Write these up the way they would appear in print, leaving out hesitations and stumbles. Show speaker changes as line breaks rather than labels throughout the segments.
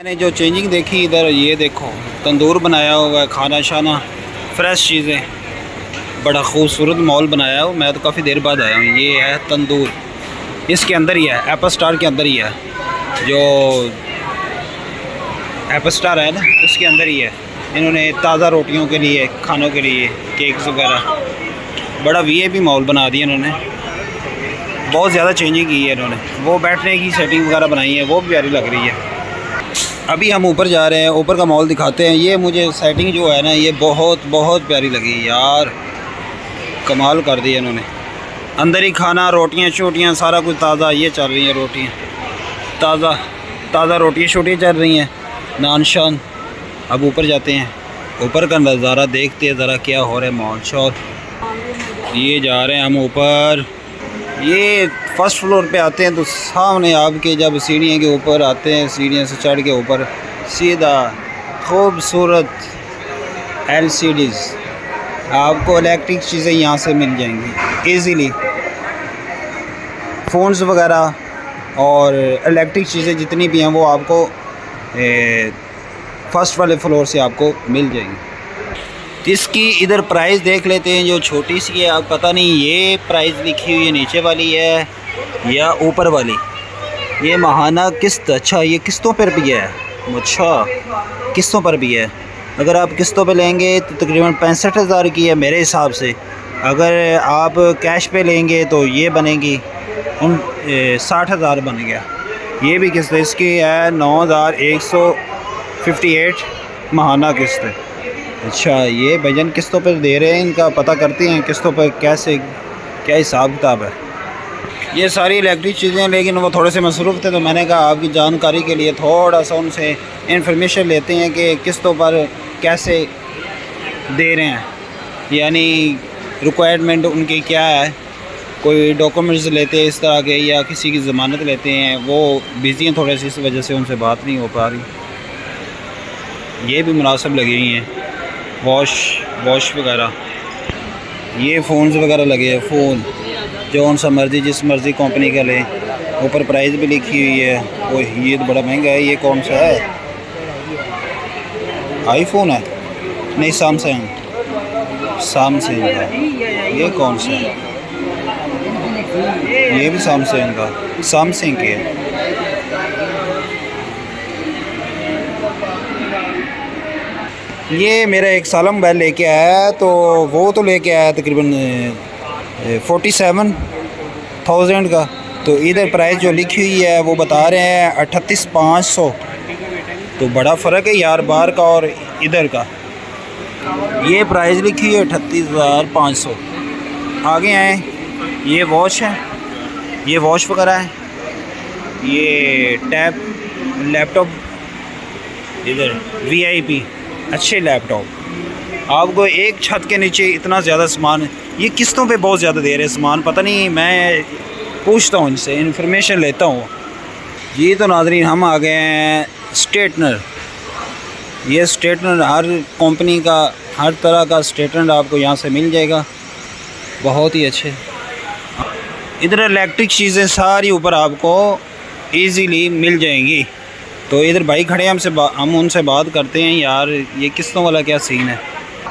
मैंने जो चेंजिंग देखी इधर, ये देखो तंदूर बनाया हुआ है, खाना शाना फ्रेश चीज़ें, बड़ा खूबसूरत मॉल बनाया है। मैं तो काफ़ी देर बाद आया हूँ। ये है तंदूर, इसके अंदर ही है, एप्पल स्टार के अंदर ही है। जो एप्पल स्टार है ना, उसके अंदर ही है। इन्होंने ताज़ा रोटियों के लिए, खानों के लिए, केक्स वगैरह, बड़ा वीआईपी मॉल बना दिया इन्होंने। बहुत ज़्यादा चेंजिंग की है इन्होंने। वो बैठने की सेटिंग वगैरह बनाई है, वो भी प्यारी लग रही है। अभी हम ऊपर जा रहे हैं, ऊपर का मॉल दिखाते हैं। ये मुझे सेटिंग जो है ना, ये बहुत बहुत प्यारी लगी यार, कमाल कर दिया इन्होंने। अंदर ही खाना, रोटियां शोटियाँ सारा कुछ ताज़ा। ये चल रही हैं रोटियां, ताज़ा ताज़ा रोटियां शोटियाँ चल रही हैं, नान शान। अब ऊपर जाते हैं, ऊपर का नज़ारा देखते हैं ज़रा क्या हो रहा है मॉल शॉल। ये जा रहे हैं हम ऊपर। ये फर्स्ट फ्लोर पे आते हैं तो सामने आपके जब सीढ़ियों के ऊपर आते हैं, सीढ़ियों से चढ़ के ऊपर सीधा खूबसूरत LCDs, आपको इलेक्ट्रिक चीज़ें यहाँ से मिल जाएंगी इजीली। फ़ोन्स वगैरह और इलेक्ट्रिक चीज़ें जितनी भी हैं वो आपको फर्स्ट वाले फ्लोर से आपको मिल जाएंगी। इसकी इधर प्राइस देख लेते हैं, जो छोटी सी है। अब पता नहीं ये प्राइस लिखी हुई है नीचे वाली है या ऊपर वाली। ये माहाना किस्त, अच्छा ये किस्तों पर भी है। अच्छा किस्तों पर भी है। अगर आप किस्तों पे लेंगे तो तकरीबन 65,000 की है मेरे हिसाब से। अगर आप कैश पे लेंगे तो ये बनेगी 60,000 बन गया। ये भी किस्त इसकी है 9,158 माहाना किस्त है। अच्छा ये भजन किस्तों पर दे रहे हैं, इनका पता करते हैं किस्तों पर कैसे क्या हिसाब किताब है। ये सारी इलेक्ट्रिक चीज़ें, लेकिन वो थोड़े से मसरूफ़ थे तो मैंने कहा आपकी जानकारी के लिए थोड़ा सा उनसे इन्फॉर्मेशन लेते हैं कि किस्तों पर कैसे दे रहे हैं, यानी रिक्वायरमेंट उनकी क्या है। कोई डॉक्यूमेंट्स लेते हैं इस तरह के, या किसी की ज़मानत लेते हैं। वो बिज़ी हैं थोड़े से, इस वजह से उनसे बात नहीं हो पा रही। ये भी मुनासिब लगी हुई हैं, वॉश वगैरह। ये फ़ोन्स वगैरह लगे हैं, फ़ोन जौन सा मर्ज़ी जिस मर्ज़ी कंपनी का लें। ऊपर प्राइस भी लिखी हुई है। वो ये तो बड़ा महंगा है। ये कौन सा है? आईफोन है? नहीं, सैमसंग का। ये कौन सा है? ये भी सैमसंग का, सैमसंग के है। ये मेरा एक साला मोबाइल लेके आया, तो वो तो लेके आया तकरीबन 47,000 का। तो इधर प्राइस जो लिखी हुई है वो बता रहे हैं 38,500। तो बड़ा फ़र्क है यार बाहर का और इधर का। ये प्राइस लिखी है 38,500। आगे आए, ये वॉच है, ये वॉच वगैरह है। ये टैब, लैपटॉप, इधर VIP अच्छे लैपटॉप। आपको एक छत के नीचे इतना ज़्यादा सामान, ये किस्तों पे बहुत ज़्यादा दे रहे हैं सामान। पता नहीं, मैं पूछता हूँ इनसे, इन्फॉर्मेशन लेता हूँ। ये तो नाज़रीन हम आ गए हैं स्ट्रेटनर। ये स्ट्रेटनर हर कंपनी का, हर तरह का स्ट्रेटनर आपको यहाँ से मिल जाएगा, बहुत ही अच्छे। इधर इलेक्ट्रिक चीज़ें सारी ऊपर आपको ईज़िली मिल जाएंगी। तो इधर भाई खड़े हैं, हम उनसे बात करते हैं यार ये किस्तों वाला क्या सीन है।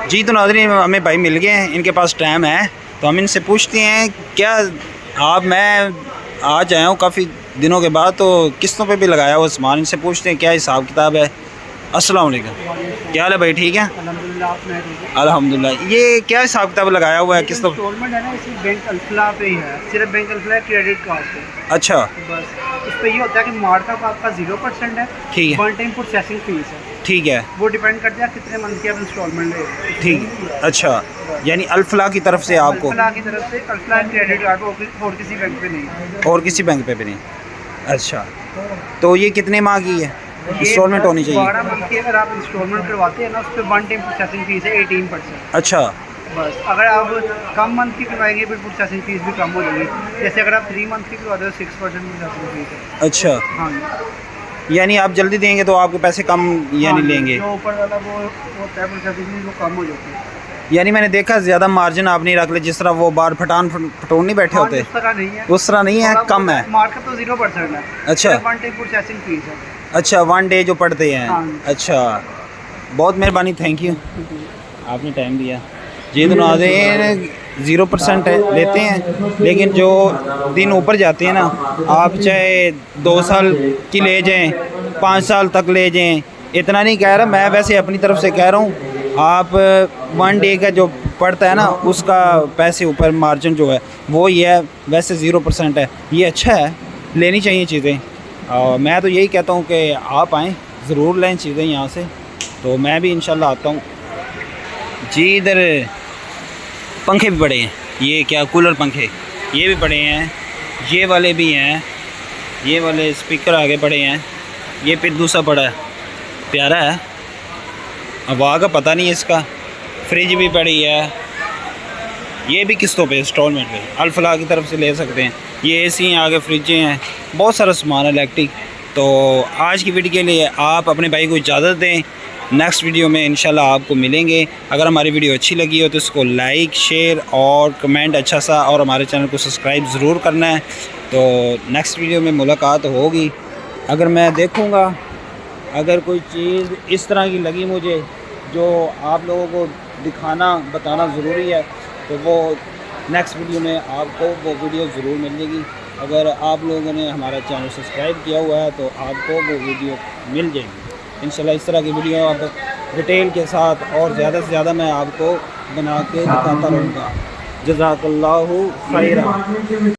जी तो नाज़रीन हमें भाई मिल गए हैं, इनके पास टाइम है तो हम इनसे पूछते हैं क्या मैं आज आया हूँ काफ़ी दिनों के बाद, तो किस्तों पे भी लगाया हुआ सामान। इनसे पूछते हैं क्या हिसाब किताब है। अस्सलाम वालेकुम, क्या हाल है भाई? ठीक है अल्हम्दुलिल्लाह। ये क्या हिसाब किताब लगाया हुआ है किस्तों?
इंस्टॉलमेंट है ना, इसी बैंक अल्फला पे ही है, सिर्फ बैंक अल्फला क्रेडिट कार्ड पे।
अच्छा,
बस उस पर ये होता है कि मार्कअप आपका 0% है।
ठीक है,
1 टाइम प्रोसेसिंग फीस है।
ठीक है,
वो डिपेंड करता है कितने मंथ की आप इंस्टॉलमेंट ले।
ठीक है। अच्छा, यानी अल्फला की तरफ से आपको,
अल्फला की तरफ से अल्फला क्रेडिट कार्ड और किसी बैंक पे नहीं।
और किसी बैंक पे भी नहीं? अच्छा, तो ये कितने माह की है इंस्टॉलमेंट होनी चाहिए?
12 मंथ की अगर आप इंस्टॉलमेंट करवाते हैं ना, उस पर 1 टाइम प्रोसेसिंग फीस है 18%।
अच्छा,
बस अगर आप कम मंथ की करवाएंगे फिर प्रोसेसिंग फीस भी कम हो जाएगी। जैसे अगर आप 3 मंथ की करवाते हो 6% प्रोसेसिंग फीस है।
अच्छा,
हाँ,
यानी आप जल्दी देंगे तो आपके पैसे कम यानी लेंगे।
जो ऊपर वाला वो प्रोसेसिंग फीस वो कम हो जाती है।
यानी मैंने देखा ज़्यादा मार्जिन आप नहीं रख ले, जिस तरह वो बार फटोन नहीं बैठे होते,
उस तरह नहीं है।
उस तरह नहीं है, कम है।
मार्केट तो 0% है।
अच्छा,
1 टाइम प्रोसेसिंग फीस है।
अच्छा 1 डे जो पढ़ते हैं।
हाँ।
अच्छा, बहुत मेहरबानी, थैंक यू, आपने टाइम दिया। ये तो नाज़रीन 0% लेते हैं, लेकिन जो दिन ऊपर जाते हैं ना, आप चाहे 2 साल की ले जाएं, 5 साल तक ले जाएं, इतना नहीं कह रहा मैं, वैसे अपनी तरफ से कह रहा हूँ। आप 1 डे का जो पड़ता है ना, उसका पैसे ऊपर मार्जिन जो है वो ये है, वैसे 0% है। ये अच्छा है, लेनी चाहिए चीज़ें। और मैं तो यही कहता हूँ कि आप आएँ, ज़रूर लें चीज़ें यहाँ से। तो मैं भी इंशाल्लाह आता हूँ जी। इधर पंखे भी पड़े हैं, ये क्या कूलर पंखे, ये भी पड़े हैं, ये वाले भी हैं, ये वाले स्पीकर आगे पड़े हैं, ये फिर दूसरा पड़ा है, प्यारा है, हवा का पता नहीं इसका। फ्रिज भी पड़ी है, ये भी किस्तों पे इंस्टॉलमेंट पे अल-फलाह की तरफ से ले सकते हैं। ये एसी हैं, आगे फ्रिजें हैं, बहुत सारा सामान है इलेक्ट्रिक। तो आज की वीडियो के लिए आप अपने भाई को इजाज़त दें, नेक्स्ट वीडियो में इंशाल्लाह आपको मिलेंगे। अगर हमारी वीडियो अच्छी लगी हो तो इसको लाइक, शेयर और कमेंट अच्छा सा, और हमारे चैनल को सब्सक्राइब ज़रूर करना है। तो नेक्स्ट वीडियो में मुलाकात होगी। अगर मैं देखूँगा, अगर कोई चीज़ इस तरह की लगी मुझे जो आप लोगों को दिखाना बताना ज़रूरी है, तो वो नेक्स्ट वीडियो में आपको वो वीडियो ज़रूर मिल जाएगी। अगर आप लोगों ने हमारा चैनल सब्सक्राइब किया हुआ है तो आपको वो वीडियो मिल जाएगी इंशाल्लाह। इस तरह की वीडियो आप डिटेल के साथ और ज़्यादा से ज़्यादा मैं आपको बना के दिखाता रहूँगा। जज़ाकल्लाहु खैरा।